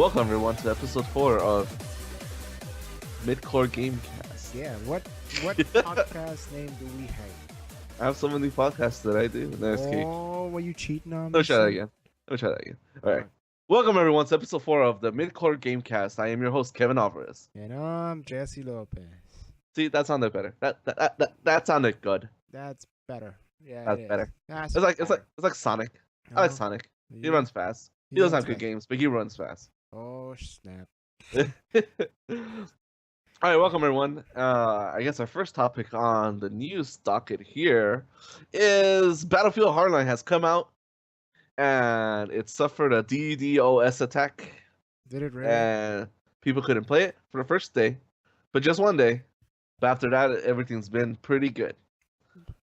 Welcome everyone to episode 4 of Midcore Gamecast. Yeah, what podcast name do we have? I have so many podcasts that I do. No, just kidding. Oh, were you cheating on Let me me? try that son? again. All right. Welcome everyone to episode 4 of the Midcore Gamecast. I am your host, Kevin Alvarez. And I'm Jesse Lopez. See, that sounded better. That sounded good. That's better. Yeah, That's it is. better. That's It's like Sonic. I like Oh, Sonic. He yeah. runs fast. He doesn't have good games, but he runs fast. Oh snap! All right, welcome everyone. I guess our first topic on the news docket here is Battlefield Hardline has come out and it suffered a DDOS attack, Did it really? and people couldn't play it for the first day, but just one day. But after that, everything's been pretty good.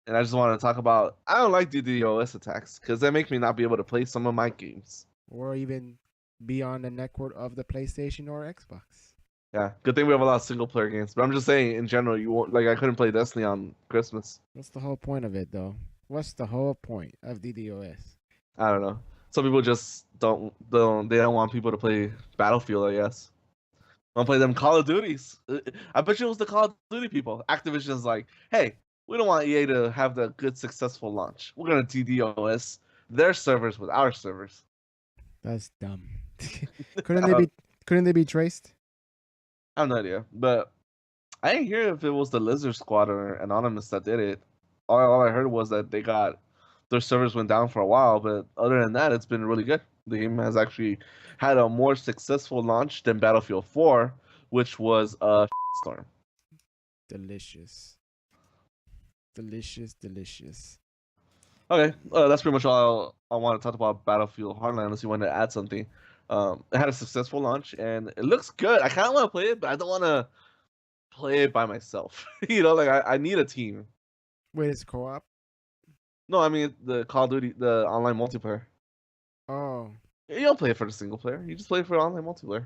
And I just want to talk about, I don't like DDoS attacks because they make me not be able to play some of my games. Or even be on the network of the PlayStation or Xbox. Yeah, good thing we have a lot of single player games. But I'm just saying, in general, you won't, like, I couldn't play Destiny on Christmas. What's the whole point of it, though? What's the whole point of DDoS? I don't know. Some people just they don't want people to play Battlefield, I guess. Want to play them Call of Duties. I bet you it was the Call of Duty people. Activision's like, hey, we don't want EA to have the good successful launch. We're gonna DDoS their servers with our servers. That's dumb. Couldn't they be traced? I have no idea, but I didn't hear if it was the Lizard Squad or Anonymous that did it. All I heard was that their servers went down for a while, but other than that, it's been really good. The game has actually had a more successful launch than Battlefield 4, which was a storm. Delicious. Delicious. Okay, that's pretty much all I want to talk about Battlefield Hardline, unless you want to add something. It had a successful launch, and it looks good. I kind of want to play it, but I don't want to play it by myself. Like I need a team. Wait, it's co-op? No, I mean the Call of Duty, the online multiplayer. Oh. You don't play it for the single player. You just play it for online multiplayer.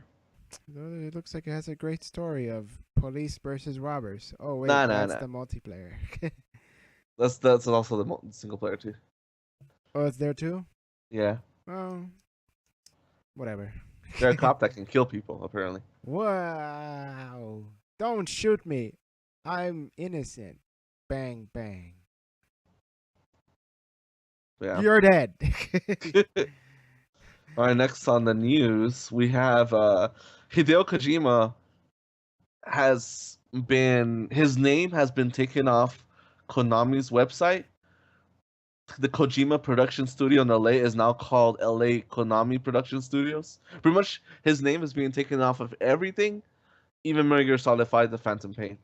It looks like it has a great story of police versus robbers. Oh wait, Nah. that's the multiplayer. That's also the single player too. Oh, it's there too? Yeah, Oh, whatever. they're a cop that can kill people apparently. Wow. Don't shoot me. I'm innocent. Bang, bang. Yeah. You're dead. All right, next on the news we have Hideo Kojima his name has been taken off Konami's website. The Kojima Production Studio in LA is now called LA Konami Production Studios. Pretty much his name is being taken off of everything, even Metal Gear Solid 5: The Phantom Pain.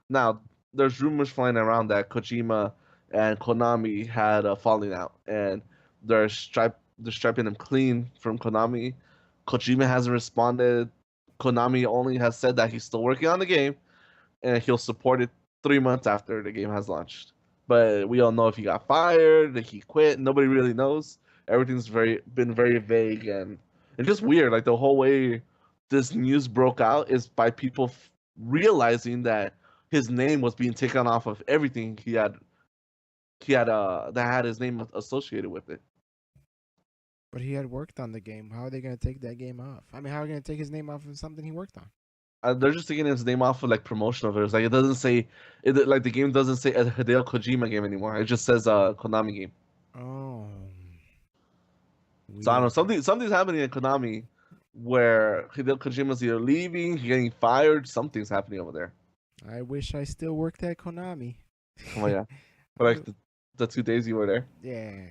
Now, there's rumors flying around that Kojima and Konami had a falling out, and they're striping him clean from Konami. Kojima hasn't responded. Konami only has said that he's still working on the game, and he'll support it 3 months after the game has launched. But we don't know if he got fired, if he quit. Nobody really knows. Everything's been very vague, and it's just weird. Like the whole way this news broke out is by people realizing that his name was being taken off of everything he had that had his name associated with it. But he had worked on the game. How are they going to take that game off? I mean, how are they going to take his name off of something he worked on? They're just taking his name off of like promotional videos. Like it doesn't say it. Like the game doesn't say a Hideo Kojima game anymore. It just says a Konami game. Oh. So I don't know. Weird. Something's happening in Konami where Hideo Kojima's either leaving, getting fired. Something's happening over there. I wish I still worked at Konami. Oh yeah, for like the 2 days you were there. Yeah.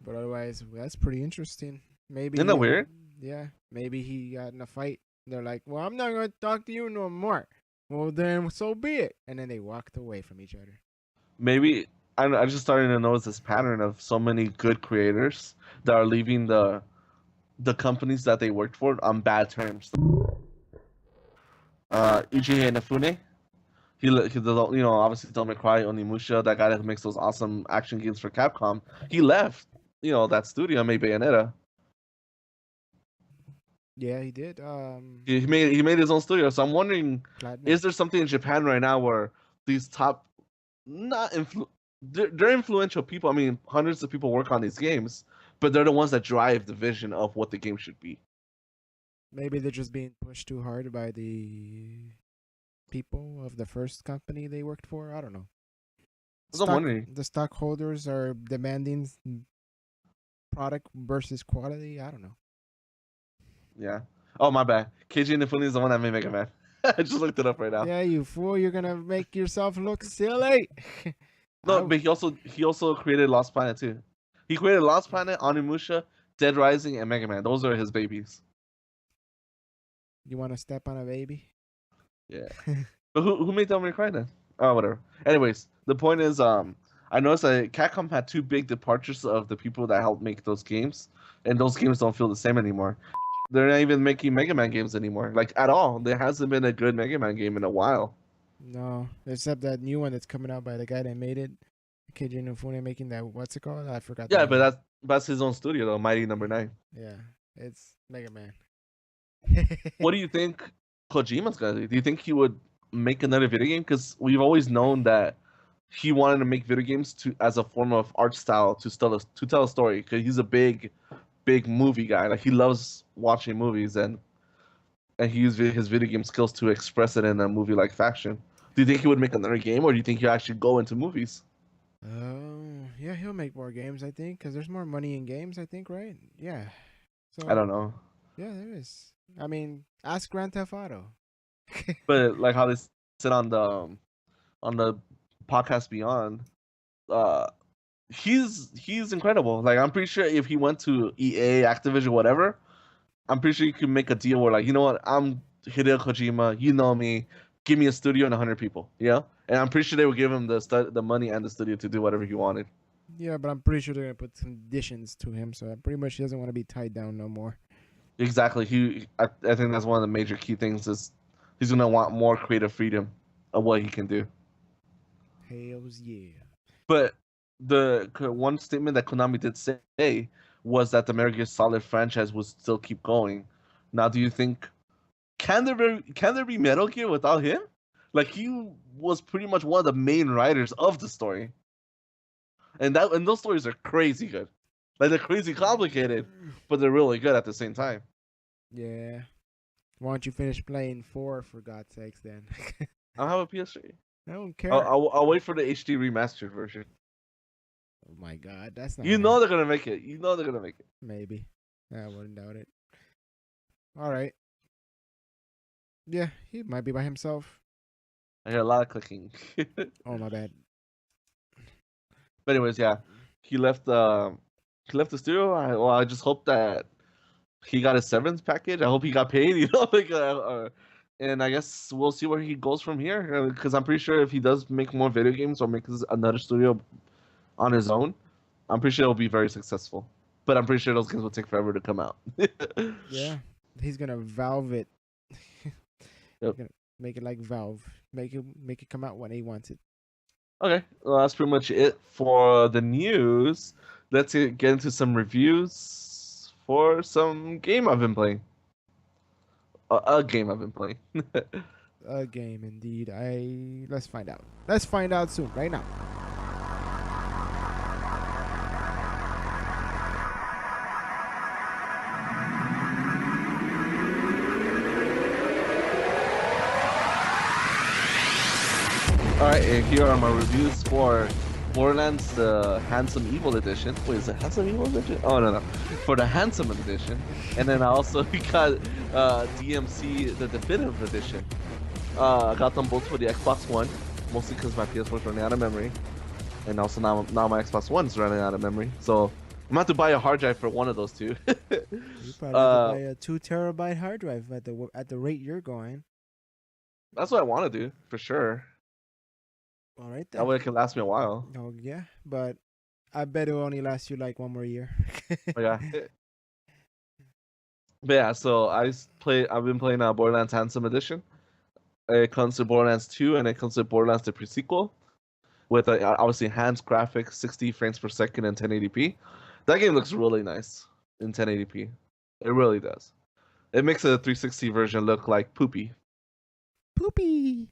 But otherwise, that's pretty interesting. Maybe. Isn't that weird? Yeah. Maybe he got in a fight. They're like, well, I'm not going to talk to you no more. Well, then so be it. And then they walked away from each other. Maybe I just started to notice this pattern of so many good creators that are leaving the companies that they worked for on bad terms. Ichihei Inafune, he obviously Devil May Cry, Onimusha, that guy that makes those awesome action games for Capcom. He left that studio and made Bayonetta. Yeah, he did. He made his own studio. So I'm wondering, Platinum. is there something in Japan right now where these top, they're influential people. I mean, hundreds of people work on these games, but they're the ones that drive the vision of what the game should be. Maybe they're just being pushed too hard by the people of the first company they worked for. I don't know. I'm wondering. The stockholders are demanding product versus quality. I don't know. Yeah. Oh, my bad. Keiji Inafune is the one that made Mega Man. I just looked it up right now. Yeah, you fool! You're gonna make yourself look silly. No, but he also created Lost Planet too. He created Lost Planet, Onimusha, Dead Rising, and Mega Man. Those are his babies. You want to step on a baby? Yeah. But who made Devil May Cry then? Oh, whatever. Anyways, the point is, I noticed that Capcom had two big departures of the people that helped make those games, and those games don't feel the same anymore. They're not even making Mega Man games anymore, like at all. There hasn't been a good Mega Man game in a while. No, except that new one that's coming out by the guy that made it, Keiji Inafune, making that. What's it called? I forgot. Yeah, but that's his own studio though, Mighty Number 9. Yeah, it's Mega Man. What do you think Kojima's gonna do? Do you think he would make another video game? Because we've always known that he wanted to make video games as a form of art style to tell a story. Because he's a big movie guy. Like he loves watching movies and he used his video game skills to express it in a movie like fashion. Do you think he would make another game, or do you think he'll actually go into movies? Yeah, he'll make more games, I think, because there's more money in games, I think, right? Yeah. So I don't know. Yeah, there is. I mean, ask Grand Theft Auto. But like how they said on the podcast Beyond, he's incredible. Like I'm pretty sure if he went to EA, Activision, whatever, I'm pretty sure you could make a deal where like, you know what, I'm Hideo Kojima, you know me, give me a studio and 100 people, and I'm pretty sure they would give him the money and the studio to do whatever he wanted. Yeah, but I'm pretty sure they're gonna put conditions to him, so pretty much he doesn't want to be tied down no more. Exactly. I think that's one of the major key things is he's gonna want more creative freedom of what he can do. Hells yeah. But the one statement that Konami did say was that the Metal Gear Solid franchise would still keep going. Now, do you think can there be Metal Gear without him? Like he was pretty much one of the main writers of the story, and those stories are crazy good. Like they're crazy complicated, but they're really good at the same time. Yeah. Why don't you finish playing 4 for God's sakes then? I have a PS3. I don't care. I'll wait for the HD remastered version. Oh my God, that's not. You know they're gonna make it. You know they're gonna make it. Maybe. I wouldn't doubt it. All right. Yeah, he might be by himself. I hear a lot of clicking. Oh my bad. But anyways, yeah, he left the studio. I just hope that he got a severance package. I hope he got paid. And I guess we'll see where he goes from here. Because I'm pretty sure if he does make more video games or makes another studio on his own, I'm pretty sure it'll be very successful. But I'm pretty sure those games will take forever to come out. Yeah, he's gonna Valve it. Yep. Gonna make it like Valve. Make it come out when he wants it. Okay, well, that's pretty much it for the news. Let's get into some reviews for some game I've been playing. A game I've been playing. A game indeed. Let's find out. Let's find out soon, right now. Alright, and here are my reviews for Borderlands, the Handsome Evil Edition. Wait, is it Handsome Evil Edition? Oh, no. For the Handsome Edition. And then I also got DMC, the Definitive Edition. I got them both for the Xbox One, mostly because my PS4 is running out of memory. And also now my Xbox One is running out of memory. So I'm going to have to buy a hard drive for one of those two. You probably have to buy a 2 terabyte hard drive at the rate you're going. That's what I want to do, for sure. All right, then. That way it can last me a while. Oh, yeah, but I bet it'll only last you like 1 more year. Oh, yeah. But yeah, so I've been playing Borderlands Handsome Edition. It comes to Borderlands 2 and it comes to Borderlands the pre-sequel with obviously enhanced graphics, 60 frames per second and 1080p. That game looks really nice in 1080p. It really does. It makes a 360 version look like poopy. Poopy.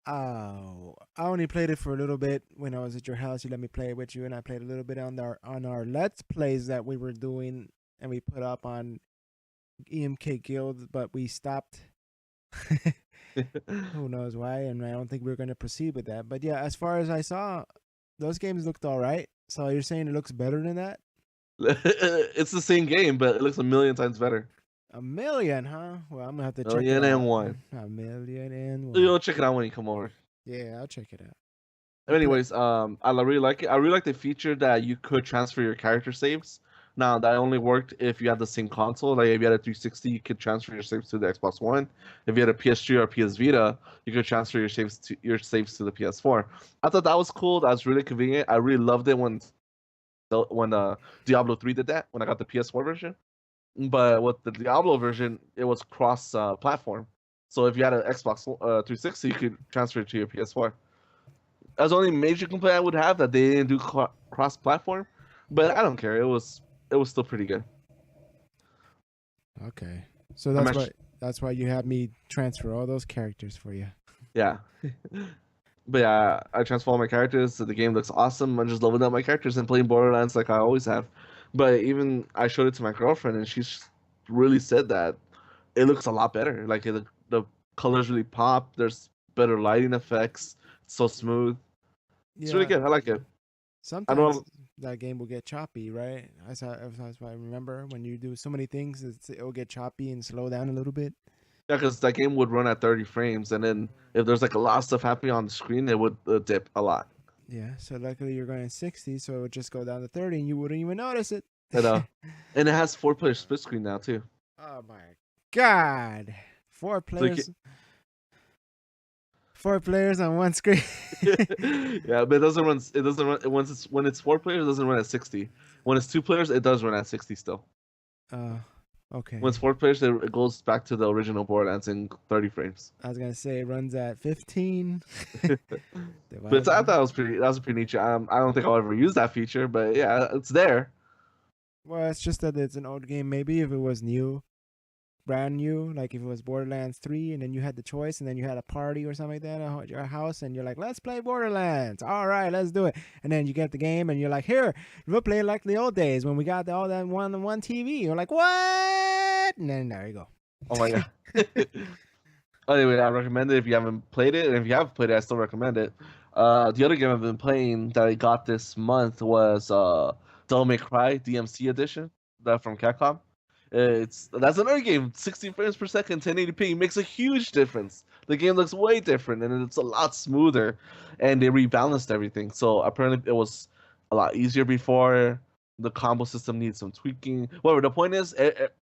Oh, I only played it for a little bit when I was at your house. You let me play it with you, and I played a little bit on our Let's Plays that we were doing, and we put up on EMK Guild, but we stopped. Who knows why? And I don't think we're going to proceed with that. But yeah, as far as I saw, those games looked all right. So you're saying it looks better than that? It's the same game, but it looks a million times better. A million, huh? Well, I'm gonna have to check Million it and out. one. A million and one. You'll check it out when you come over. Yeah, I'll check it out. Anyways, I really like it. I really like the feature that you could transfer your character saves. Now that only worked if you had the same console. Like if you had a 360, you could transfer your saves to the Xbox One. If you had a PS3 or PS Vita, you could transfer your saves to the PS4. I thought that was cool. That was really convenient. I really loved it when Diablo 3 did that. When I got the PS4 version, but with the Diablo version, it was cross platform. So if you had an Xbox 360, you could transfer it to your PS4. That's the only major complaint I would have, that they didn't do cross-platform, but I don't care. It was still pretty good. Okay, so that's why you had me transfer all those characters for you. Yeah, but yeah, I transfer all my characters. So the game looks awesome. I'm just leveling up my characters and playing Borderlands like I always have. But even I showed it to my girlfriend, and she's really said that it looks a lot better. Like the colors really pop. There's better lighting effects. It's so smooth. It's really good. I like it. Sometimes that game will get choppy, right? That's what I remember. When you do so many things, it'll get choppy and slow down a little bit. Yeah, because that game would run at 30 frames, and then if there's like a lot of stuff happening on the screen, it would dip a lot. Yeah, so luckily you're going 60, so it would just go down to 30, and you wouldn't even notice it. And it has 4-player split screen now too. Oh my God, 4 players. So 4 players on one screen. Yeah, but it doesn't run. It doesn't run when it's 4 players. It doesn't run at 60. When it's 2 players, it does run at 60 still. Okay. When it's 4 players, it goes back to the original Borderlands in 30 frames. I was gonna say it runs at 15. But I thought that was pretty neat. I don't think I'll ever use that feature, but yeah, it's there. Well, it's just that it's an old game. Maybe if it was new, brand new, like if it was Borderlands 3 and then you had the choice and then you had a party or something like that at your house and you're like, let's play Borderlands. All right, let's do it. And then you get the game and you're like, here, we'll play it like the old days when we got all that one TV. You're like, what? And then there you go. Oh my God. Anyway, I recommend it if you haven't played it, and if you have played it, I still recommend it. The other game I've been playing that I got this month was Devil May Cry DMC Edition, that from Capcom. That's another game, 60 frames per second, 1080p, makes a huge difference. The game looks way different, and it's a lot smoother, and they rebalanced everything. So apparently it was a lot easier before. The combo system needs some tweaking. Whatever, the point is,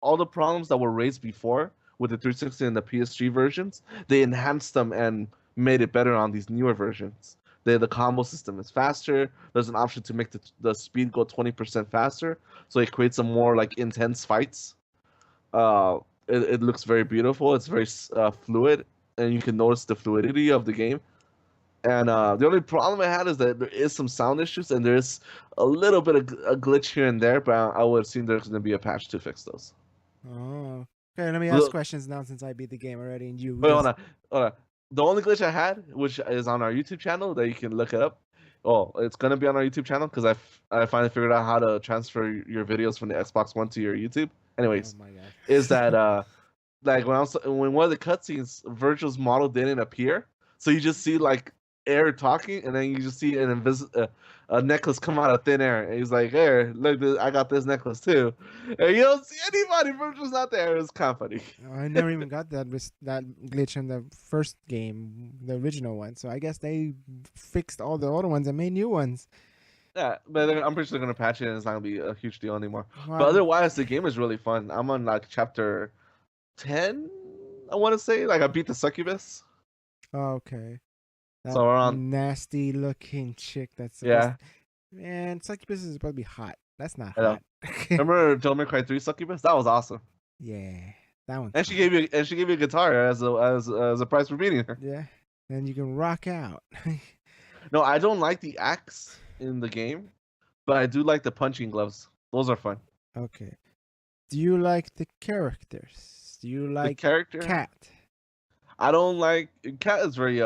all the problems that were raised before with the 360 and the PS3 versions, they enhanced them and made it better on these newer versions. The combo system is faster. There's an option to make the speed go 20% faster, so it creates some more like intense fights. It looks very beautiful. It's very fluid, and you can notice the fluidity of the game. And the only problem I had is that there is some sound issues, and there's a little bit of a glitch here and there, but I would assume there's going to be a patch to fix those. Oh, okay. Let me ask questions now since I beat the game already, and you. Wait, hold on. The only glitch I had, which is on our YouTube channel, that you can look it up. Oh, it's gonna be on our YouTube channel because I finally figured out how to transfer your videos from the Xbox One to your YouTube. Anyways, oh my God. Is that like when one of the cutscenes, Virgil's model didn't appear, so you just see like air talking, and then you just see a necklace come out of thin air, and he's like, "Hey, look, I got this necklace too," and you don't see anybody. Virgil's not there. It's kind of funny. I never even got that glitch in the first game, the original one. So I guess they fixed all the other ones and made new ones. Yeah, but I'm pretty sure they're gonna patch it, and it's not gonna be a huge deal anymore. Wow. But otherwise, the game is really fun. I'm on like chapter 10, I want to say. Like I beat the succubus. Oh, okay. That so around nasty looking chick. Man, succubus is supposed to be hot. That's not hot. Remember Devil May Cry 3 succubus? That was awesome. Yeah, that one. And she gave you a guitar as a prize for beating her. Yeah, and you can rock out. No, I don't like the axe in the game, but I do like the punching gloves. Those are fun. Okay. Do you like the characters? Do you like the character? Cat? I don't like Cat. Is very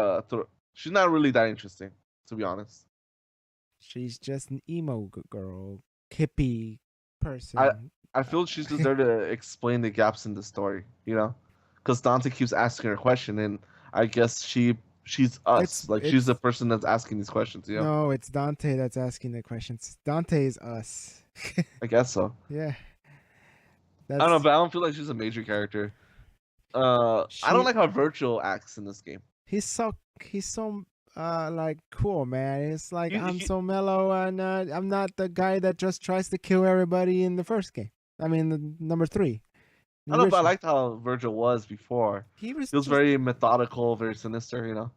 She's not really that interesting, to be honest. She's just an emo girl, hippie I person. I feel she's just there to explain the gaps in the story, you know, because Dante keeps asking her a question, and I guess she's It's us, like she's the it's person that's asking these questions, you know. no, it's Dante that's asking the questions. Dante is us. I guess so. Yeah, I don't know, that's but I don't feel like she's a major character. I don't she. like how Virgil acts in this game. He's so like cool, man. It's like He, I'm he, so mellow, and I'm not the guy that just tries to kill everybody in the first game. I mean, the number 3, I the don't know, but I original. liked how Virgil was before. He was He was just very methodical, very sinister, you know.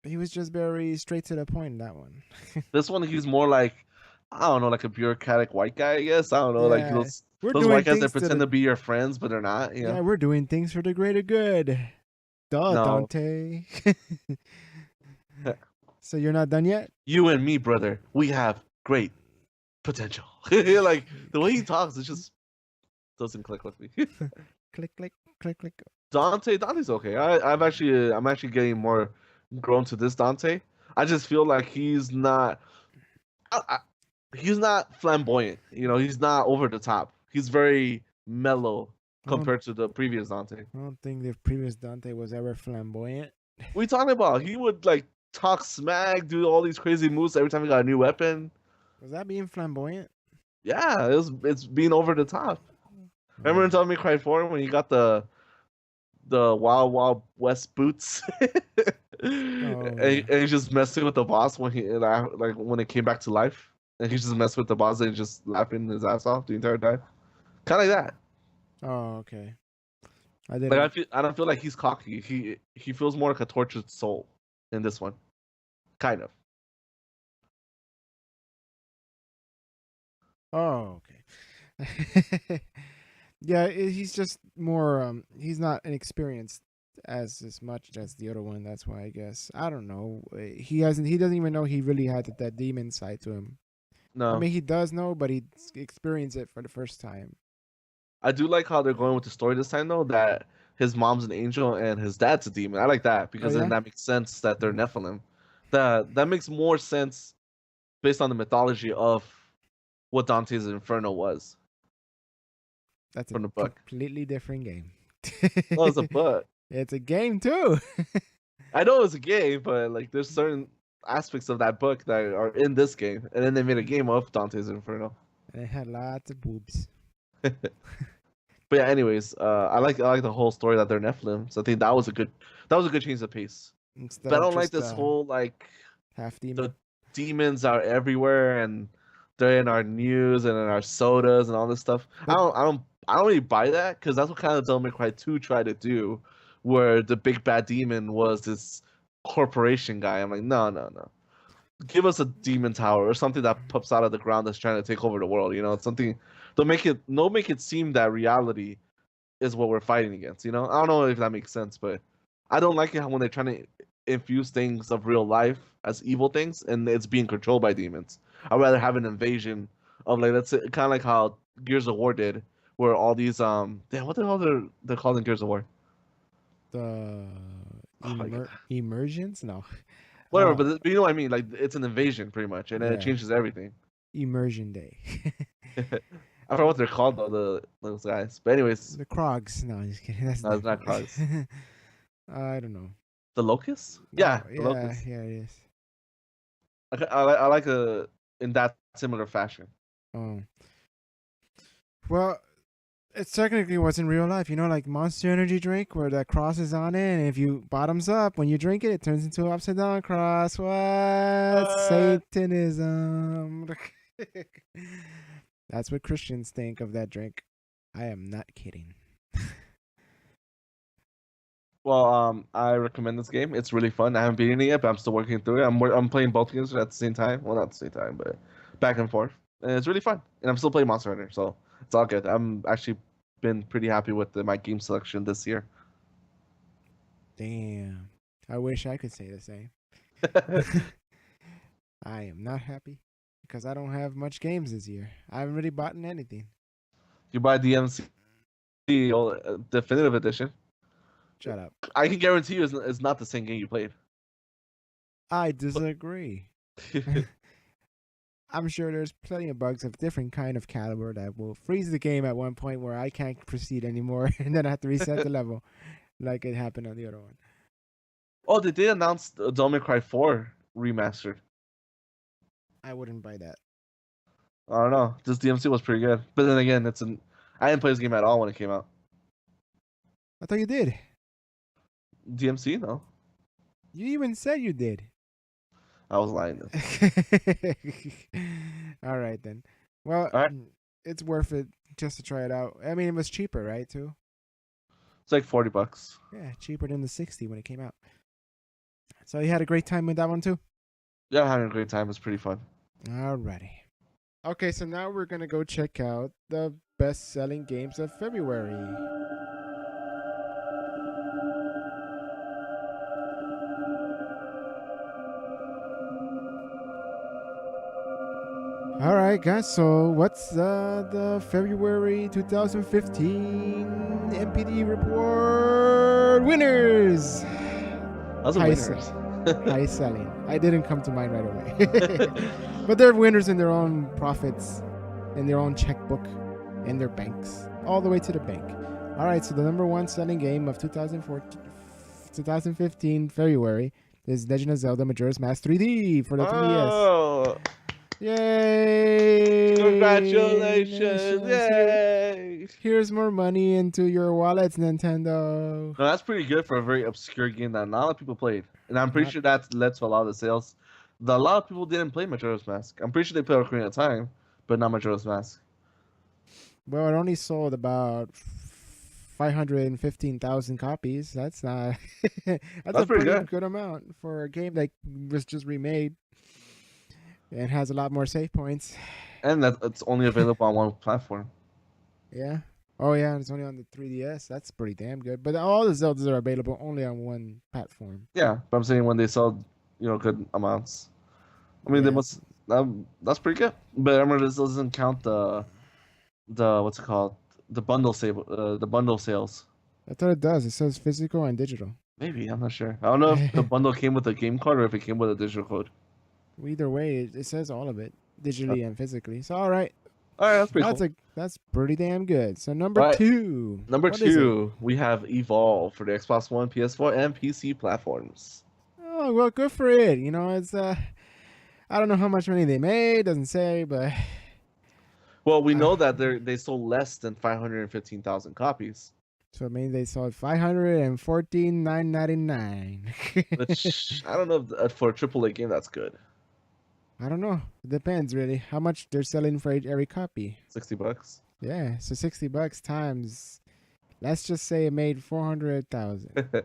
he was just very straight to the point in that one. This one, he's more like, I don't know, like a bureaucratic white guy, I guess. I don't know, like Yeah, we're those doing white guys that things to pretend the to be your friends, but they're not, you yeah, know. we're doing things for the greater good. Duh, No, Dante. So you're not done yet? you and me, brother, we have great potential. Like the way he talks, it just doesn't click with me. Click, click, click, click. Dante's okay. I'm actually getting more grown to this Dante. I just feel like I, he's not flamboyant. You know, he's not over the top. He's very mellow I don't, compared to the previous Dante. I don't think the previous Dante was ever flamboyant. What are you talking about? He would like talk smack, do all these crazy moves every time he got a new weapon. Was that being flamboyant? Yeah, it's being over the top. Remember in Oh, Devil May Cry 4 when you got the Wild Wild West boots, oh yeah. and he's just messing with the boss when he like when it came back to life, and he's just messing with the boss and just laughing his ass off the entire time, kind of like that. Oh, okay. I Like didn't. I don't feel like he's cocky. He feels more like a tortured soul in this one, kind of. Oh, okay. Yeah, he's just more. He's not inexperienced as much as the other one. That's why I guess I don't know. He hasn't. He doesn't even know he really had that demon side to him. I No, mean, he does know, but he experienced it for the first time. I do like how they're going with the story this time though. That his mom's an angel and his dad's a demon. I like that Oh because then yeah. that makes sense that they're Nephilim. That makes more sense based on the mythology of what Dante's Inferno was That's a from the book. completely different game. Well, it's a book. It's a game too. I know it's a game, but like there's certain aspects of that book that are in this game, and then they made a game of Dante's Inferno. And it had lots of boobs. But yeah, anyways, I like the whole story that they're Nephilim. So I think that was a good change of pace. Instead But I of don't like just this whole like half demon. the demons are everywhere and they're in our news and in our sodas and all this stuff. But I don't really buy that because that's what kind of Devil May Cry 2 tried to do, where the big bad demon was this corporation guy. I'm like, no. Give us a demon tower or something that pops out of the ground that's trying to take over the world. You know, it's something. Don't make it seem that reality is what we're fighting against. You know, I don't know if that makes sense, but I don't like it how when they're trying to infuse things of real life as evil things and it's being controlled by demons. I'd rather have an invasion of like let's say kind of like how Gears of War did, where all these damn what the hell they're called in Gears of War. the Oh my god, immersions? No. whatever. But you know what I mean. Like it's an invasion pretty much, and then it Yeah. changes everything. Immersion day. I forgot what they're called though, those guys. But anyways, The Krogs. No, I'm just kidding. That's no, it's not different. Krogs. I don't know. The Locusts? No, Yeah, the yeah, Locusts. yeah, it is. I like a in that similar fashion. Oh. Well, it technically was in real life, like Monster Energy drink where the cross is on it, and if you bottoms up, when you drink it, it turns into an upside down cross. What? Satanism. That's what Christians think of that drink. I am not kidding. Well, I recommend this game. It's really fun. I haven't beaten it yet, but I'm still working through it. I'm playing both games at the same time. Well, not at the same time, but back and forth. And it's really fun. And I'm still playing Monster Hunter, so it's all good. I'm actually been pretty happy with my game selection this year. Damn. I wish I could say the same. I am not happy because I don't have much games this year. I haven't really bought anything. You buy DMC Definitive Edition. Shut up. I can guarantee you it's not the same game you played. I disagree. I'm sure there's plenty of bugs of different kind of caliber that will freeze the game at one point where I can't proceed anymore, and then I have to reset the level, like it happened on the other one. Oh, they did announce the Devil May Cry 4 remastered. I wouldn't buy that. I don't know. This DMC was pretty good, but then again, I didn't play this game at all when it came out. I thought you did. DMC, no, You even said you did. I was lying. All right then. Well, All right. it's worth it just to try it out. I mean, it was cheaper, right? Too. It's like $40. Yeah, cheaper than the 60 when it came out. So you had a great time with that one too? Yeah, I'm having a great time. It's pretty fun. Alrighty. Okay, so now we're gonna go check out the best-selling games of February. All right, guys. So what's the February 2015 MPD report winners? Those are winners. High selling. I didn't come to mind right away. But they're winners in their own profits, in their own checkbook, in their banks, all the way to the bank. All right, so the number one selling game of 2015 February is Legend of Zelda Majora's Mask 3D for the 3DS. Oh, Yay! congratulations! Yay! Here's more money into your wallets, Nintendo. No, that's pretty good for a very obscure game that not a lot of people played. And I'm pretty sure that's led to a lot of the sales. A lot of people didn't play Majora's Mask. I'm pretty sure they played Ocarina of Time, but not Majora's Mask. Well, it only sold about 515,000 copies. That's not. that's a pretty pretty good. amount for a game that was just remade and has a lot more save points. And that it's only available on one platform. Yeah. Oh yeah, it's only on the 3DS. That's pretty damn good. But all the Zeldas are available only on one platform. Yeah, but I'm saying when they sell, good amounts. I mean, they must. That's pretty good. But remember, this doesn't count the what's it called? The bundle sales. I thought it does. It says physical and digital. Maybe, I'm not sure. I don't know if the bundle came with a game card or if it came with a digital code. Either way, it says all of it, digitally and physically. So all right. All right, that's pretty cool. That's pretty damn good. So number two. Number two, we have Evolve for the Xbox One, PS4, and PC platforms. Oh well, good for it. It's I don't know how much money they made. Doesn't say, but well, we know that they sold less than 515,000 copies. So it means they sold 514,999. Which I don't know if for a AAA game that's good. I don't know. It depends really. How much they're selling for every copy? $60. Yeah, so $60 times. Let's just say it made 400,000. But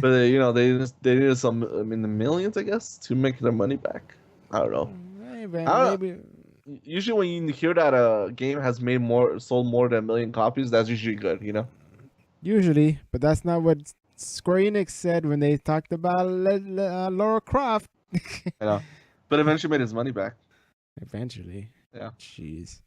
they needed some in the millions, I guess, to make their money back. I don't know. Maybe. Usually, when you hear that a game has sold more than 1 million copies, that's usually good, Usually, but that's not what Square Enix said when they talked about Lara Croft. I know. But eventually made his money back. Eventually. Yeah. Jeez.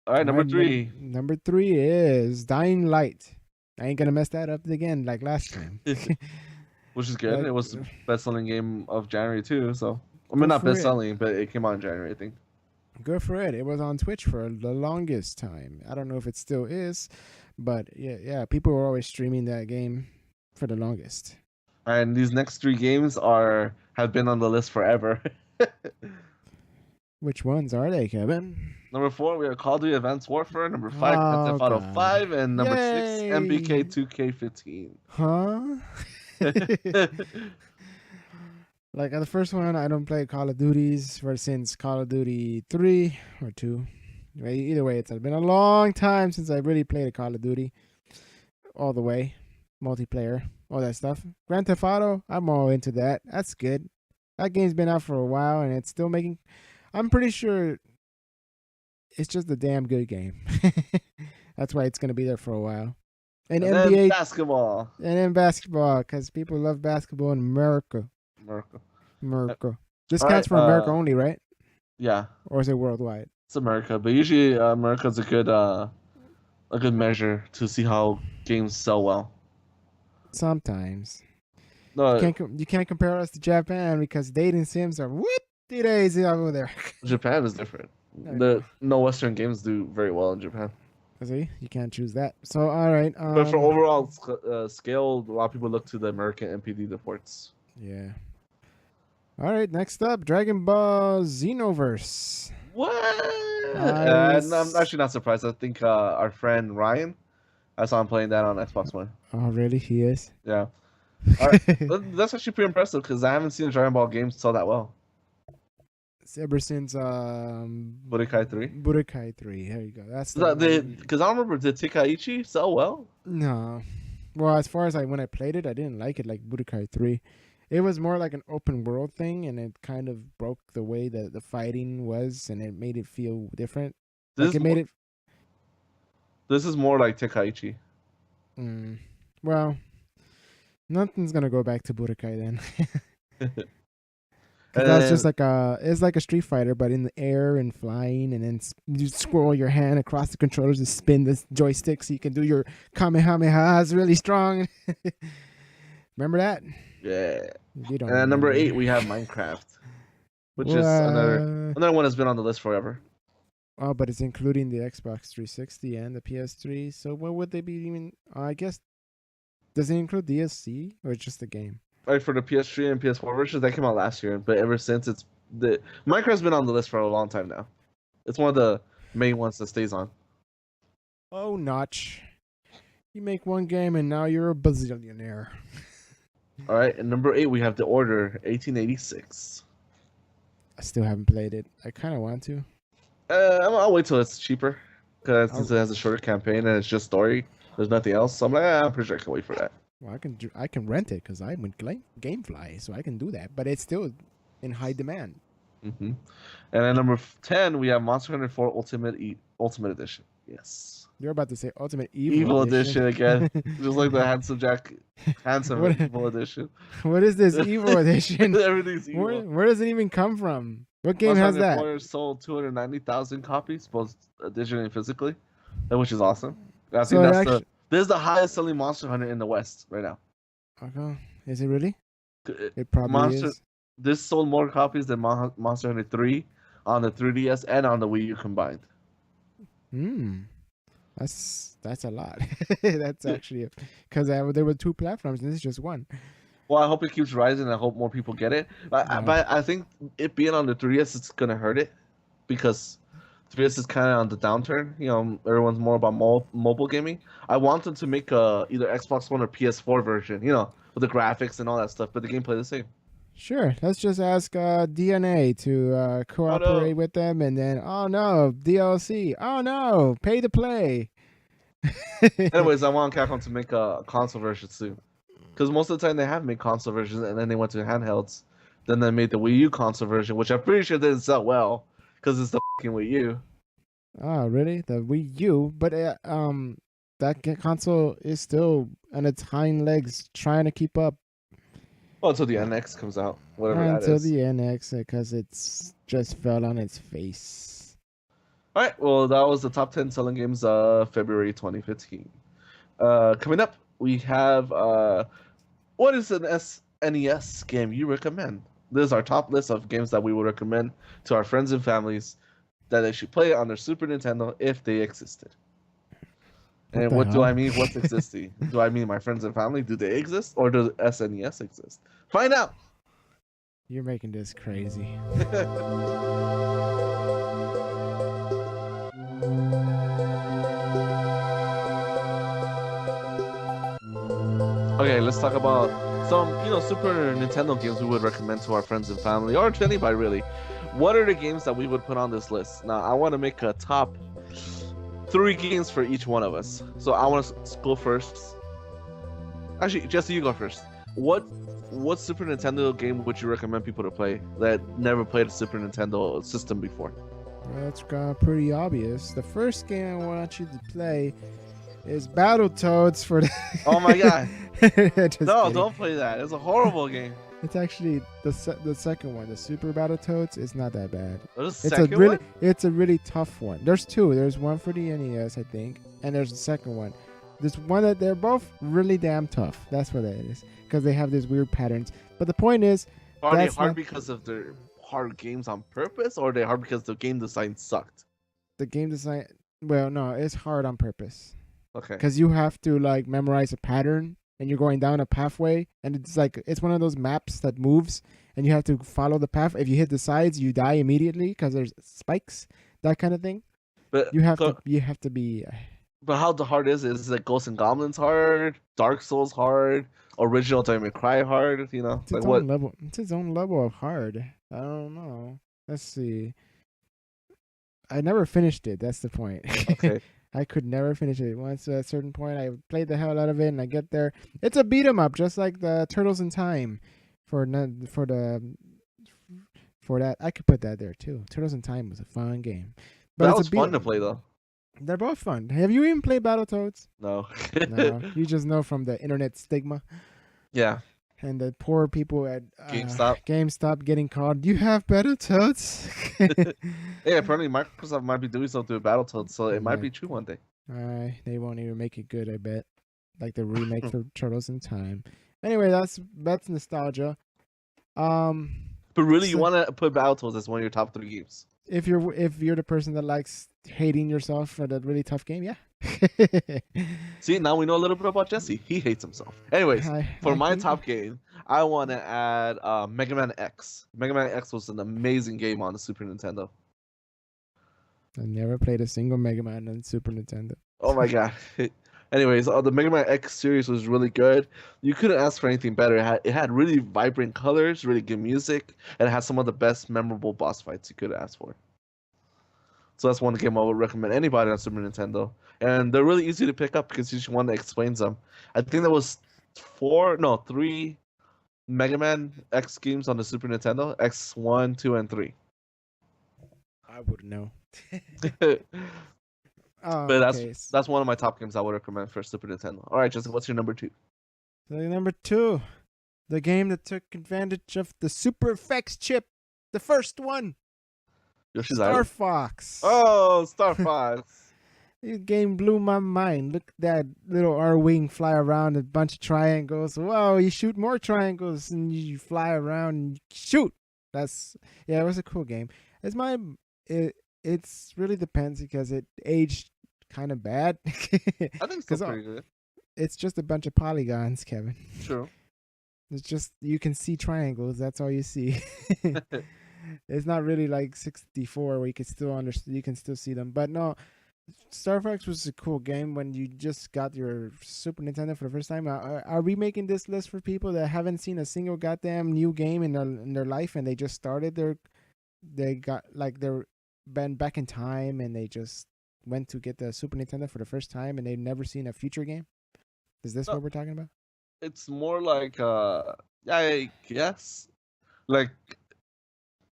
All right, number three. Number three is Dying Light. I ain't gonna mess that up again like last time. Which is good. It was the best-selling game of January too. So I mean, not best-selling, but it came out in January, I think. Good for it. It was on Twitch for the longest time. I don't know if it still is, but yeah, people were always streaming that game for the longest. And these next three games have been on the list forever. Which ones are they, Kevin? Number 4, we have Call of Duty Advanced Warfare. Number 5, Grand Theft Auto 5, and number 6, MBK 2K15. Huh? Like the first one, I don't play Call of Duties since Call of Duty 3 or 2. Either way, it's been a long time since I really played a Call of Duty all the way, multiplayer, all that stuff. Grand Theft Auto, I'm all into that. That's good. That game's been out for a while, and it's still making. I'm pretty sure it's just a damn good game. That's why it's gonna be there for a while. And NBA then basketball. And then basketball, because people love basketball in America. America. This counts for America only, right? Yeah. Or is it worldwide? It's America, but usually America's a good measure to see how games sell well. Sometimes. No, You can't compare us to Japan because dating sims are whoop-de daisy over there. Japan is different. I know. No Western games do very well in Japan. See, you can't choose that. So all right. But for overall scale, a lot of people look to the American MPD ports. Yeah. All right. Next up, Dragon Ball Xenoverse. What? I'm actually not surprised. I think our friend Ryan, I saw him playing that on Xbox One. Oh, really? He is? Yeah. All right. That's actually pretty impressive because I haven't seen a Dragon Ball game sell that well. Ever since Budokai 3? Budokai 3. There you go. That's because I don't remember, did Tenkaichi sell well? No. Well, as far as when I played it, I didn't like it like Budokai 3. It was more like an open world thing, and it kind of broke the way that the fighting was, and it made it feel different. This is more like Tenkaichi. Well, nothing's gonna go back to Budokai then. That's just it's like a Street Fighter, but in the air and flying, and then you scroll your hand across the controllers to spin the joystick so you can do your Kamehamehas really strong. Remember that? Yeah. And number 8, we have Minecraft, which is another one that's been on the list forever. Oh, but it's including the Xbox 360 and the PS3. So what would they be even? I guess, does it include DLC or just the game? Right, for the PS3 and PS4 versions, that came out last year, but ever since Minecraft's been on the list for a long time now. It's one of the main ones that stays on. Oh, Notch. You make one game and now you're a bazillionaire. All right, and number 8, we have The Order 1886. I still haven't played it. I kind of want to. I'll wait till it's cheaper, because since it has a shorter campaign and it's just story, there's nothing else. So I'm like, I'm pretty sure I can wait for that. Well, I can rent it because I'm with GameFly, so I can do that. But it's still in high demand. And then number 10, we have Monster Hunter 4 Ultimate Edition. Yes. You're about to say Ultimate Evil Edition again, just like the Handsome Evil Edition. What is this Evil Edition? Everything's evil. Where does it even come from? What game has that? Monster Hunter 4 sold 290,000 copies, both digitally and physically, which is awesome. I think this is the highest selling Monster Hunter in the West right now. Okay. Is it really? It probably is. This sold more copies than Monster Hunter 3 on the 3DS and on the Wii U combined. That's a lot. That's actually because there were 2 platforms and this is just one. Well, I hope it keeps rising. I hope more people get it. But I think it being on the 3DS, it's gonna hurt it because 3DS is kind of on the downturn. You know, everyone's more about mobile gaming. I want them to make either Xbox One or PS4 version. You know, with the graphics and all that stuff, but the gameplay the same. Sure. Let's just ask DNA to cooperate with them, and then DLC. Oh no, pay to play. Anyways, I want Capcom to make a console version soon, because most of the time they have made console versions, and then they went to handhelds. Then they made the Wii U console version, which I'm pretty sure didn't sell well, because it's the fucking Wii U. Oh, really? The Wii U? But that console is still on its hind legs, trying to keep up. Well, until the NX comes out, whatever that is. Until the NX, because it's just fell on its face. All right, well, that was the top 10 selling games of February 2015. Coming up, we have what is an SNES game you recommend? This is our top list of games that we would recommend to our friends and families that they should play on their Super Nintendo if they existed. And what do I mean? What's existing? Do I mean my friends and family? Do they exist? Or does SNES exist? Find out! You're making this crazy. Okay, let's talk about some, Super Nintendo games we would recommend to our friends and family, or to anybody really. What are the games that we would put on this list? Now, I want to make a top 3 games for each one of us. So I want to go first. Actually, Jesse, you go first. What Super Nintendo game would you recommend people to play that never played a Super Nintendo system before? Well, it's pretty obvious. The first game I want you to play is Battletoads for the... Oh my god. No, kidding. Don't play that. It's a horrible game. It's actually the second one, the Super Battletoads. It's not that bad. It's a really tough one. There's 2. There's one for the NES, I think, and there's the second one. There's one that they're both really damn tough. That's what it is, because they have these weird patterns. But the point is, Are they that's hard not because of their hard games on purpose, or are they hard because the game design sucked? the game design. Well, no, it's hard on purpose. Okay. Because you have to like memorize a pattern, and you're going down a pathway, and it's like it's one of those maps that moves, and you have to follow the path. If you hit the sides, you die immediately because there's spikes, that kind of thing. But You have to be. But how the hard is it? Is it Ghosts and Goblins hard? Dark Souls hard? Original Devil May Cry hard? You know, It's like its what? own level. It's its own level of hard. I don't know. Let's see. I never finished it. That's the point. Okay. I could never finish it. Once at a certain point, I played the hell out of it, and I get there. It's a beat 'em up, just like the Turtles in Time. For that, I could put that there too. Turtles in Time was a fun game, but That it's was a beat. fun to play though. They're both fun. Have you even played Battletoads? No. No, you just know from the internet stigma Yeah. and the poor people at GameStop getting called. You have Battletoads. Yeah, apparently Microsoft might be doing something with Battletoads, so it might be true one day. They won't even make it good, I bet. Like the remake for Turtles in Time. Anyway, that's nostalgia. But really, you So- want to put Battletoads as one of your top 3 games? If you're the person that likes hating yourself for that really tough game, yeah. See, now we know a little bit about Jesse. He hates himself. Anyways, for my think- top game, I want to add Mega Man X. Mega Man X was an amazing game on the Super Nintendo. I never played a single Mega Man on Super Nintendo. Oh my god. Anyways, the Mega Man X series was really good. You couldn't ask for anything better. It had really vibrant colors, really good music, and it had some of the best memorable boss fights you could ask for. So that's one game I would recommend anybody on Super Nintendo. And they're really easy to pick up because each one explains them. I think there was 3 Mega Man X games on the Super Nintendo. X1, 2, and 3. I wouldn't know. But Okay, that's one of my top games I would recommend for Super Nintendo. All right, Jessica, what's your number 2? so number 2, the game that took advantage of the Super Effects chip, the first one, Yoshi's Star Island. Fox. Oh, Star Fox. This game blew my mind. Look at that little R-wing fly around a bunch of triangles. Wow, you shoot more triangles and you fly around and shoot. It was a cool game. It's really depends because it aged kind of bad. I think it's 'Cause, still pretty good. It's just a bunch of polygons, Kevin. True. It's just you can see triangles. That's all you see. It's not really like 64 where you can still you can still see them. But no, Star Fox was a cool game when you just got your Super Nintendo for the first time. Are we making this list for people that haven't seen a single goddamn new game in their life and they just started they're been back in time and they just went to get the Super Nintendo for the first time and they've never seen a future game? Is this what we're talking about? It's more like I guess like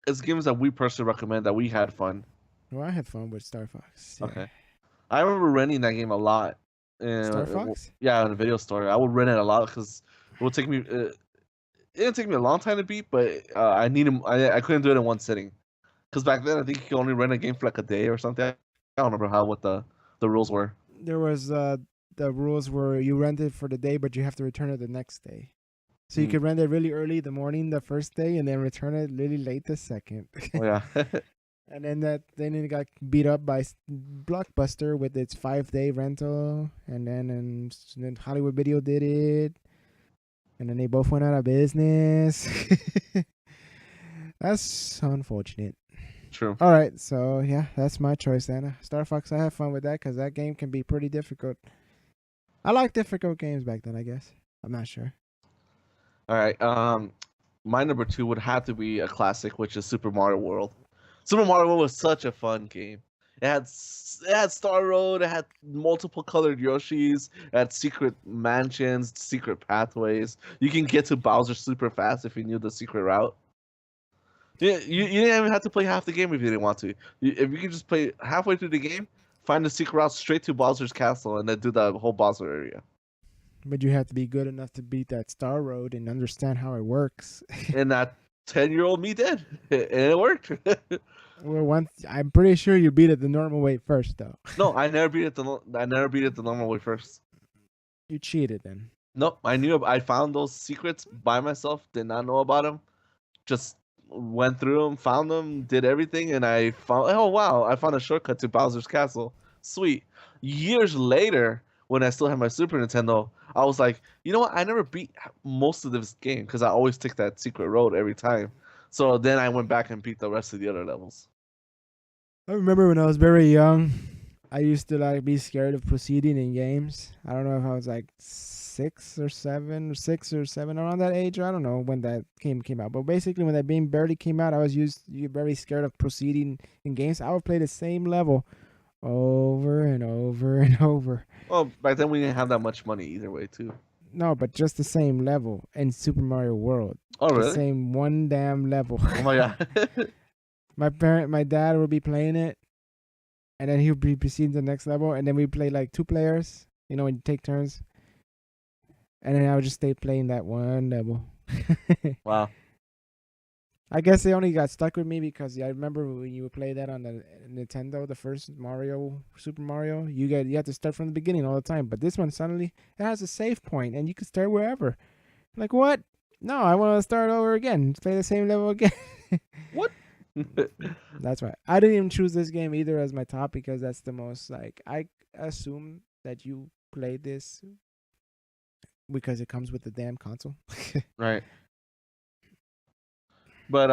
it's games that we personally recommend that we had fun. Well, I had fun with Star Fox. Yeah. Okay. I remember renting that game a lot. Star Fox? Yeah, in a video store. I would rent it a lot because it would take me. It didn't take me a long time to beat, but I couldn't do it in one sitting. Because back then, I think you could only rent a game for like a day or something. I don't remember what the rules were. There was the rules where you rent it for the day, but you have to return it the next day. So you could rent it really early the morning the first day, and then return it really late the second. Oh, yeah. And then it got beat up by Blockbuster with its 5-day rental, and then Hollywood Video did it, and then they both went out of business. That's unfortunate. True. All right, so yeah, that's my choice then. Star Fox, I have fun with that because that game can be pretty difficult. I like difficult games back then, I guess. I'm not sure. All right. My number 2 would have to be a classic, which is Super Mario World. Super Mario World was such a fun game. It had Star Road. It had multiple colored Yoshis. It had secret mansions, secret pathways. You can get to Bowser super fast if you knew the secret route. Yeah, you didn't even have to play half the game if you didn't want to. If you could just play halfway through the game, find the secret route straight to Bowser's castle, and then do the whole Bowser area. But you have to be good enough to beat that Star Road and understand how it works. And that 10-year-old me did, and it worked. Well, I'm pretty sure you beat it the normal way first, though. No, I never beat it the normal way first. You cheated then. Nope, I found those secrets by myself. Did not know about them. Just went through them, found them, did everything, and I found. Oh wow! I found a shortcut to Bowser's Castle. Sweet. Years later, when I still had my Super Nintendo, I was like, you know what? I never beat most of this game because I always take that secret road every time. So then I went back and beat the rest of the other levels. I remember when I was very young, I used to like be scared of proceeding in games. I don't know if I was like 6 or 7 around that age. I don't know when that game came out, but basically when that game barely came out, I was very scared of proceeding in games. I would play the same level over and over and over. Well, back then we didn't have that much money either way, too. No, but just the same level in Super Mario World. Oh, really? The same one damn level. Oh my god. My dad would be playing it, and then he would be proceeding to the next level, and then we play like 2 players, when you take turns. And then I would just stay playing that one level. Wow. I guess they only got stuck with me because I remember when you would play that on the Nintendo, the first Super Mario, you have to start from the beginning all the time. But this one suddenly it has a save point and you can start wherever. Like what? No, I want to start over again. Play the same level again. What? That's right. I didn't even choose this game either as my top because that's the most like I assume that you played this because it comes with the damn console. Right. But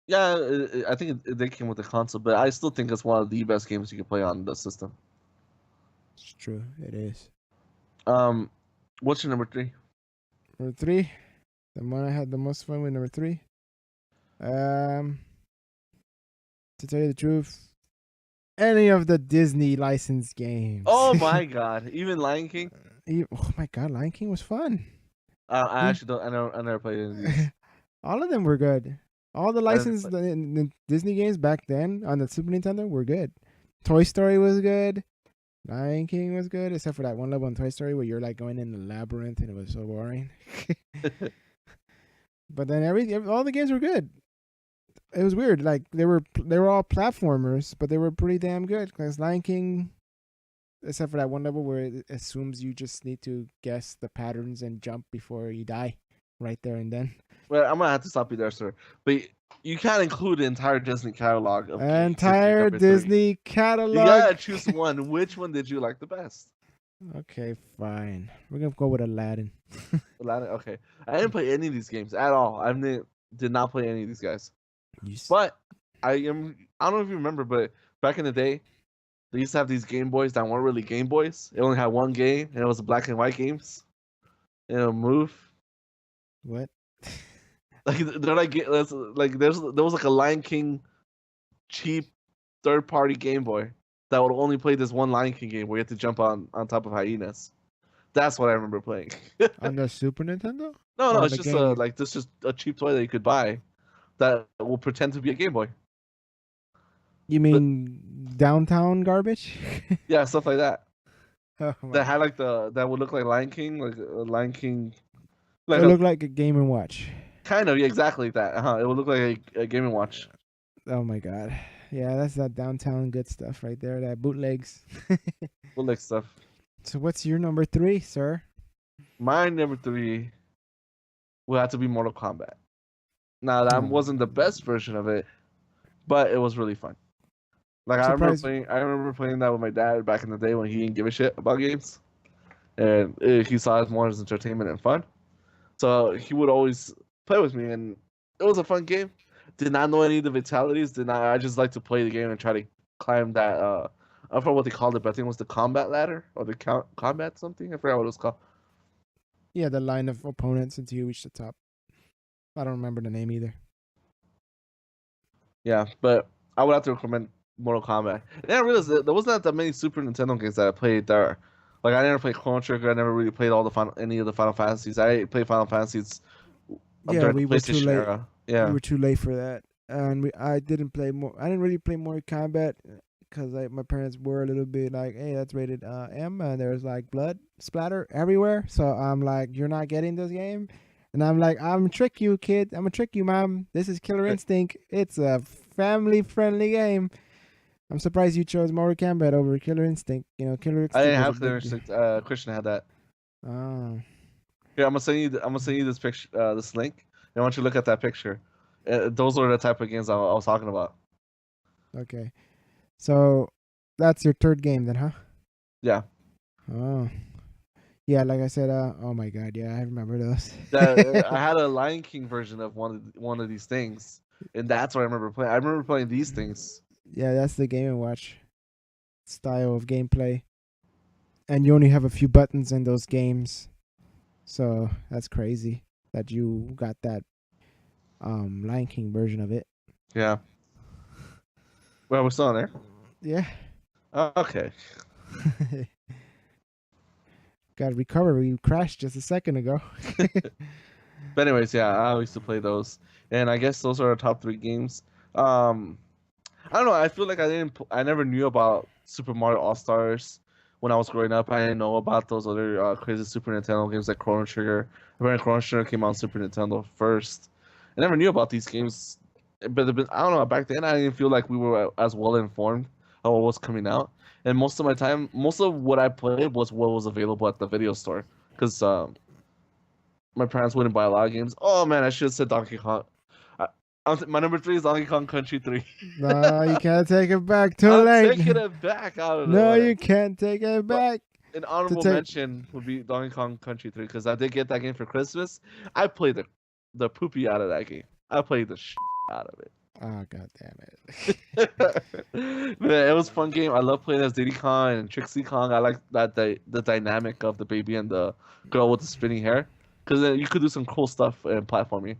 yeah, I think they came with the console, but I still think it's one of the best games you can play on the system. It's true. It is. What's your number 3? Number 3, the one I had the most fun with. Number 3. To tell you the truth, any of the Disney licensed games. Oh my god! Even Lion King. Oh my god, Lion King was fun. I actually don't. I never played any of these. All of them were good. All the licensed the Disney games back then on the Super Nintendo were good. Toy Story was good. Lion King was good, except for that one level in Toy Story where you're like going in the labyrinth and it was so boring. But then all the games were good. It was weird. Like they were all platformers, but they were pretty damn good. Because Lion King, except for that one level where it assumes you just need to guess the patterns and jump before you die, right there and then. Well, I'm gonna have to stop you there, sir. But you can't include the entire Disney catalog of entire Disney catalog. You gotta choose one. Which one did you like the best? Okay, fine. We're gonna go with Aladdin. Aladdin. Okay, I didn't play any of these games at all. I did not play any of these guys. But I don't know if you remember, but back in the day, they used to have these Game Boys that weren't really Game Boys. It only had one game, and it was black and white games. And it'll move. What? Like they're like there was like a Lion King cheap third-party Game Boy that would only play this one Lion King game where you had to jump on top of hyenas. That's what I remember playing. On the Super Nintendo? No, it's just this just a cheap toy that you could buy that will pretend to be a Game Boy. You mean downtown garbage? Yeah, stuff like that. Oh, that had like that would look like Lion King, like a Lion King. Like it looked like a Game & Watch. Kind of, yeah, exactly like that. It would look like a Game & Watch. Oh my god. Yeah, that's that downtown good stuff right there. That bootlegs. Bootleg stuff. So what's your number 3, sir? My number 3 will have to be Mortal Kombat. Now that wasn't the best version of it, but it was really fun. Like I remember playing that with my dad back in the day when he didn't give a shit about games, and he saw it more as entertainment and fun. So he would always play with me, and it was a fun game. Did not know any of the fatalities. I just like to play the game and try to climb that. I forgot what they called it, but I think it was the combat ladder or the combat something. I forgot what it was called. Yeah, the line of opponents until you reach the top. I don't remember the name either. Yeah, but I would have to recommend Mortal Kombat. And I realized that there wasn't that many Super Nintendo games that I played there. Like I never played Chrono Trigger. I never really played any of the Final Fantasies. I played Final Fantasies. Yeah, we were too late. Era. Yeah, we were too late for that, and I didn't really play Mortal Kombat because my parents were a little bit like, "Hey, that's rated M," and there's like blood splatter everywhere. So I'm like, "You're not getting this game," and I'm like, "I'm gonna trick you, kid. I'm gonna trick you, mom. This is Killer Instinct. It's a family-friendly game." I'm surprised you chose Mortal Kombat over Killer Instinct. Killer Instinct. I didn't have Killer Instinct. Christian had that. Oh, Here, I'm gonna send you this picture, this link. And I want you to look at that picture. Those are the type of games I was talking about. okay. So that's your third game then, huh? Yeah. Oh, yeah. Like I said, oh my God, yeah, I remember those. That I had a Lion King version of one of these things, and that's what I remember playing. I remember playing these things. Yeah, that's the Game and Watch style of gameplay, and you only have a few buttons in those games, so that's crazy that you got that Lion King version of it. Yeah. Well, we're still on there. Yeah. Okay. Got to recover. You crashed just a second ago. But anyways, yeah, I used to play those, and I guess those are our top 3 games. Um, I don't know. I feel like I never knew about Super Mario All Stars when I was growing up. I didn't know about those other crazy Super Nintendo games like Chrono Trigger. Apparently, Chrono Trigger came out on Super Nintendo first. I never knew about these games, but I don't know. Back then, I didn't feel like we were as well informed of what was coming out. And most of my time, most of what I played was what was available at the video store, because my parents wouldn't buy a lot of games. Oh man, I should have said Donkey Kong. My number 3 is Donkey Kong Country 3. No, you can't take it back. Too I'm late. taking it back out of No, there. you can't take it back. An honorable mention would be Donkey Kong Country 3 because I did get that game for Christmas. I played the poopy out of that game. I played the out of it. Oh, God damn it. Man, it was a fun game. I love playing as Diddy Kong and Trixie Kong. I like that the dynamic of the baby and the girl with the spinning hair because you could do some cool stuff in platforming.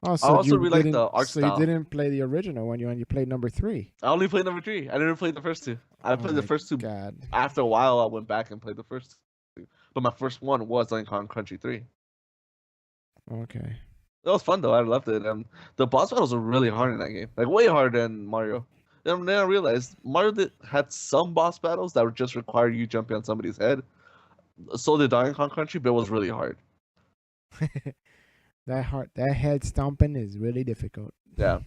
Oh, so I also really like the art style. So you didn't play the original when you played number 3? I only played number 3. I never played the first 2. I played the first 2. God. After a while, I went back and played the first 2. But my first one was Donkey Kong Country 3. Okay. It was fun though. I loved it. And the boss battles were really hard in that game, like way harder than Mario. And then I realized Mario had some boss battles that would just require you jumping on somebody's head. So did Donkey Kong Country, but it was really hard. That head stomping is really difficult. Yeah.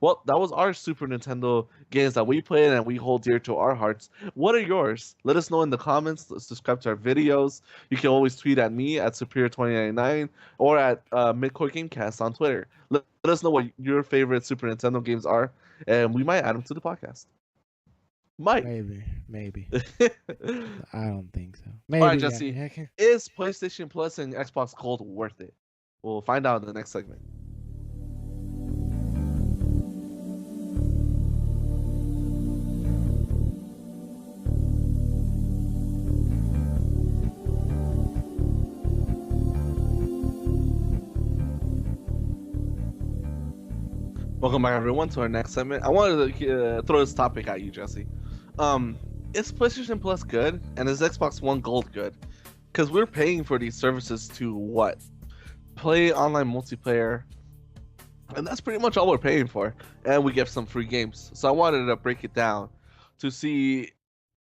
Well, that was our Super Nintendo games that we played and we hold dear to our hearts. What are yours? Let us know in the comments. Subscribe to our videos. You can always tweet at me at Superior2099 or at Midcore Gamecast on Twitter. Let us know what your favorite Super Nintendo games are, and we might add them to the podcast. Might. Maybe. I don't think so. Maybe. All right, Jesse. Yeah. Is PlayStation Plus and Xbox Gold worth it? We'll find out in the next segment. Welcome back, everyone, to our next segment. I wanted to throw this topic at you, Jesse. Is PlayStation Plus good, and is Xbox One Gold good? Because we're paying for these services to what? Play online multiplayer, and that's pretty much all we're paying for. And we get some free games. So I wanted to break it down to see,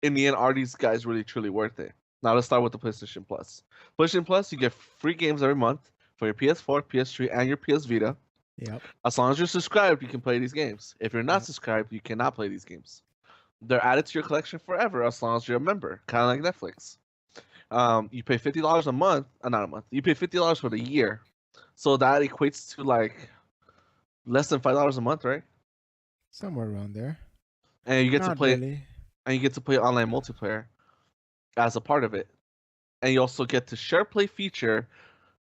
in the end, are these guys really truly worth it? Now let's start with the PlayStation Plus. PlayStation Plus, you get free games every month for your PS4, PS3, and your PS Vita. Yep. As long as you're subscribed, you can play these games. If you're not subscribed, you cannot play these games. They're added to your collection forever as long as you're a member, kind of like Netflix. You pay $50 a month, not a month. You pay $50 for the year, so that equates to like less than $5 a month, right? Somewhere around there. And you get not to play, really. And you get to play online multiplayer as a part of it, and you also get to share play feature,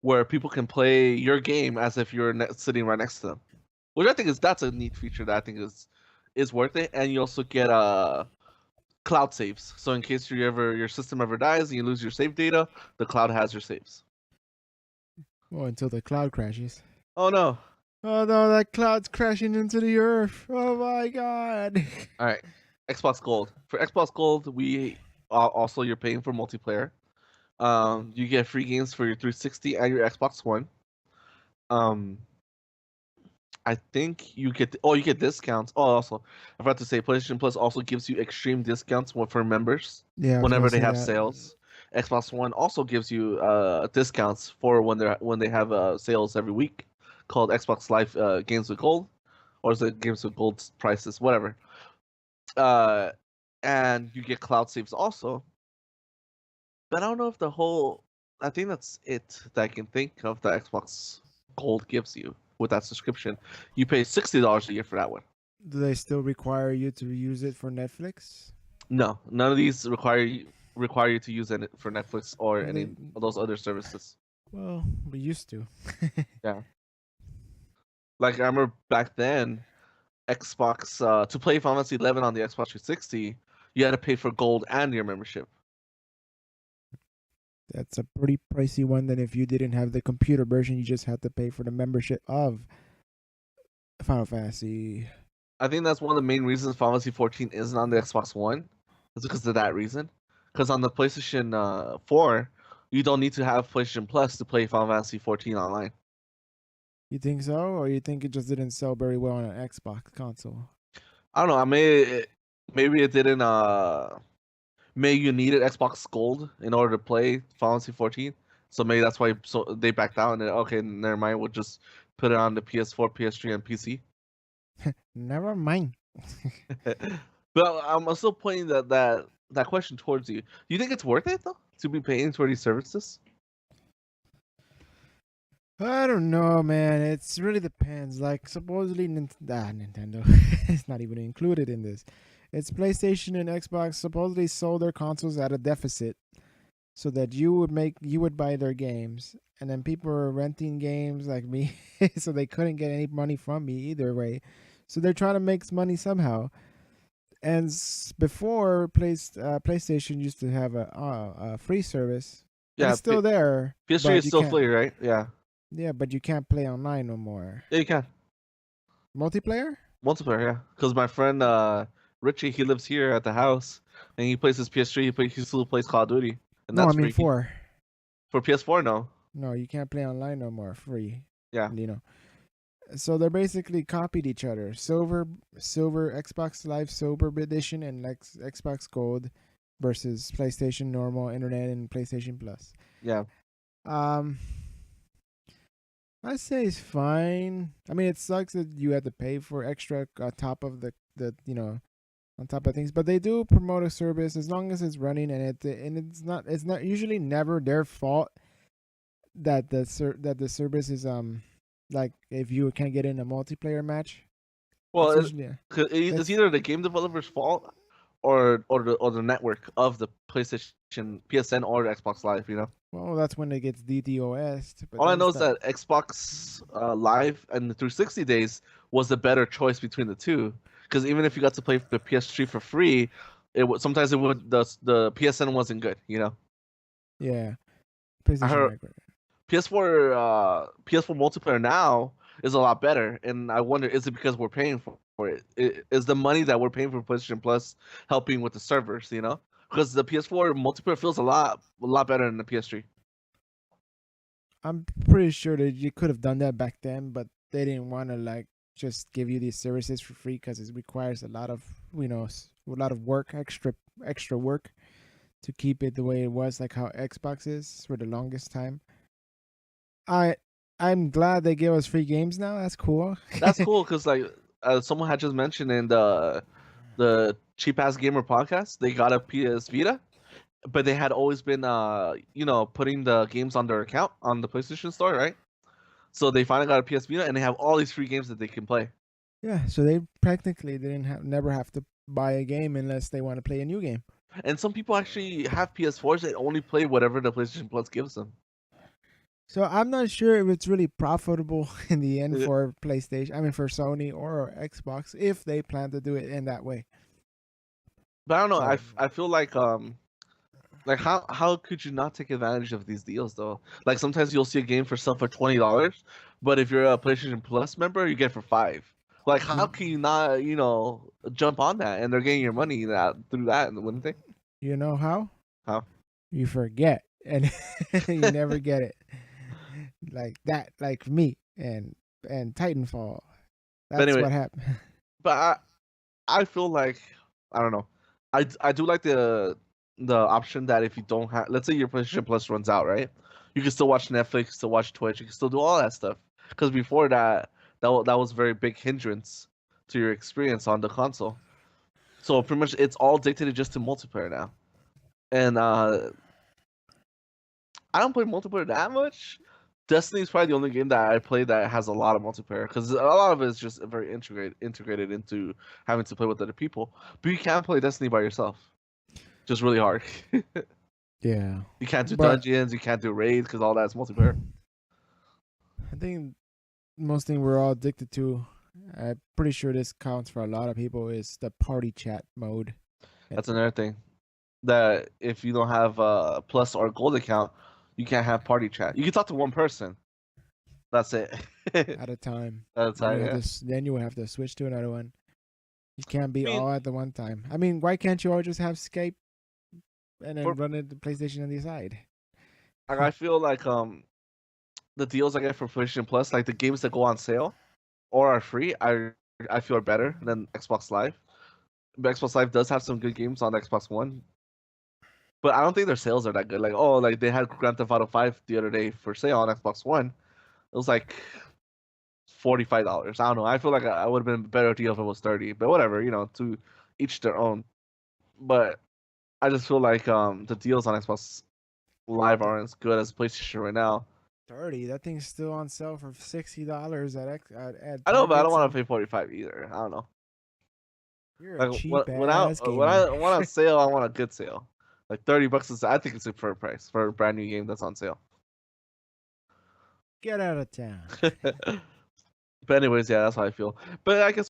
where people can play your game as if you're sitting right next to them, which I think that's a neat feature that I think is worth it. And you also get cloud saves, so in case your system ever dies and you lose your save data, the cloud has your saves. Oh, until the cloud crashes. Oh no! Oh no, that cloud's crashing into the earth. Oh my god! All right, Xbox Gold. For Xbox Gold, we also you're paying for multiplayer. You get free games for your 360 and your Xbox One. I think you get you get discounts. Oh, also, I forgot to say, PlayStation Plus also gives you extreme discounts for members. Yeah, whenever they have sales. Xbox One also gives you discounts for when they have sales every week, called Xbox Live Games with Gold, or is it Games with Gold prices, whatever. And you get cloud saves also. But I don't know if the whole. I think that's it that I can think of that Xbox Gold gives you with that subscription. You pay $60 a year for that one. Do they still require you to use it for Netflix? No, none of these require you to use it for Netflix or Well, any of those other services. Well, we used to. Yeah. Like I remember back then, Xbox to play Final Fantasy 11 on the Xbox 360, you had to pay for Gold and your membership. That's a pretty pricey one. Then if you didn't have the computer version, you just had to pay for the membership of Final Fantasy. I think that's one of the main reasons Final Fantasy 14 isn't on the Xbox One. It's because of that reason. Because on the PlayStation 4, you don't need to have PlayStation Plus to play Final Fantasy 14 online. You think so, or you think it just didn't sell very well on an Xbox console? I don't know. Maybe it didn't. Maybe you needed Xbox Gold in order to play Final Fantasy 14. So maybe that's why they backed out and then, okay, never mind. We'll just put it on the PS4, PS3, and PC. Never mind. But I'm still pointing that question towards you. Do you think it's worth it though to be paying for these services? I don't know, man. It's really depends. Like supposedly Nintendo is not even included in this. It's PlayStation and Xbox supposedly sold their consoles at a deficit, so that you would buy their games, and then people were renting games like me, so they couldn't get any money from me either way. So they're trying to make money somehow. And before PlayStation used to have a free service. Yeah, it's still there. PS3 is still free, right? Yeah. Yeah, but you can't play online no more. Yeah, you can. Multiplayer? Multiplayer, yeah. Because my friend Richie, he lives here at the house, and he plays his PS3. He still plays Call of Duty, and No, that's I mean free. 4. For PS4, no. No, you can't play online no more. Free. Yeah. You know. So they basically copied each other. Silver Xbox Live Silver Edition and Xbox Gold versus PlayStation Normal Internet and PlayStation Plus. Yeah. I say it's fine. I mean, it sucks that you have to pay for extra on top of the on top of things, but they do promote a service as long as it's running, and it's not usually never their fault that the service is like if you can't get in a multiplayer match. Well, it's either the game developer's fault or the network of the PlayStation, PSN, or Xbox Live. You know. Well, that's when it gets DDOS. All I know is that Xbox Live and the 360 days was the better choice between the two. Because even if you got to play the PS3 for free, sometimes the PSN wasn't good. You know. Yeah. PS4 PS4 multiplayer now is a lot better, and I wonder, is it because we're paying for it? Is the money that we're paying for PlayStation Plus helping with the servers? You know. Because the PS4 multiplayer feels a lot better than the PS3. I'm pretty sure that you could have done that back then, but they didn't want to just give you these services for free because it requires a lot of work, extra work to keep it the way it was, like how Xbox is for the longest time. I'm glad they give us free games now. That's cool. That's cool because someone had just mentioned in the Cheap Ass Gamer podcast, they got a PS Vita, but they had always been putting the games on their account on the PlayStation Store, right? So they finally got a PS Vita, and they have all these free games that they can play. Yeah, so they practically never have to buy a game unless they want to play a new game. And some people actually have PS4s that only play whatever the PlayStation Plus gives them. So I'm not sure if it's really profitable in the end for PlayStation. I mean, for Sony or Xbox, if they plan to do it in that way. But I don't know. I feel like how could you not take advantage of these deals though? Like sometimes you'll see a game for sale for $20, but if you're a PlayStation Plus member, you get it for $5. Like how can you not jump on that? And they're getting your money through that, wouldn't they? You know how? How? You forget and you never get it. Like that, like me and Titanfall. That's what happened. But I feel like I don't know. I do like the option that if you don't have, let's say your PlayStation Plus runs out, right? You can still watch Netflix, still watch Twitch, you can still do all that stuff. Because before that was a very big hindrance to your experience on the console. So pretty much it's all dictated just to multiplayer now. And I don't play multiplayer that much. Destiny's probably the only game that I play that has a lot of multiplayer because a lot of it is just very integrated into having to play with other people. But you can't play Destiny by yourself. Just really hard. Yeah. You can't do But dungeons. You can't do raids because all that's multiplayer. I think most thing we're all addicted to, I'm pretty sure this counts for a lot of people, is the party chat mode. That's another thing. That if you don't have a plus or gold account, you can't have party chat. You can talk to one person. That's it. At a time. That's Then how, you, yeah. then you have to switch to another one. You can't be I mean- all at the one time. I mean, why can't you all just have Skype and then For- run it the PlayStation on the side? Like, I feel like the deals I get for PlayStation Plus, like the games that go on sale or are free, I feel are better than Xbox Live. But Xbox Live does have some good games on Xbox One. But I don't think their sales are that good. Like, oh, like they had Grand Theft Auto 5 the other day for sale on Xbox One. It was like $45. I don't know. I feel like I would have been a better deal if it was 30. But whatever, to each their own. But I just feel like the deals on Xbox Live aren't as good as PlayStation right now. 30. That thing's still on sale for $60 at I know, but I don't Targets want and- to pay 45 either. I don't know. You're a Like cheap when ass I gamer. when I want a sale, I want a good sale. Like $30 is, I think it's a fair price for a brand new game that's on sale. Get out of town. But anyways, yeah, that's how I feel. But I guess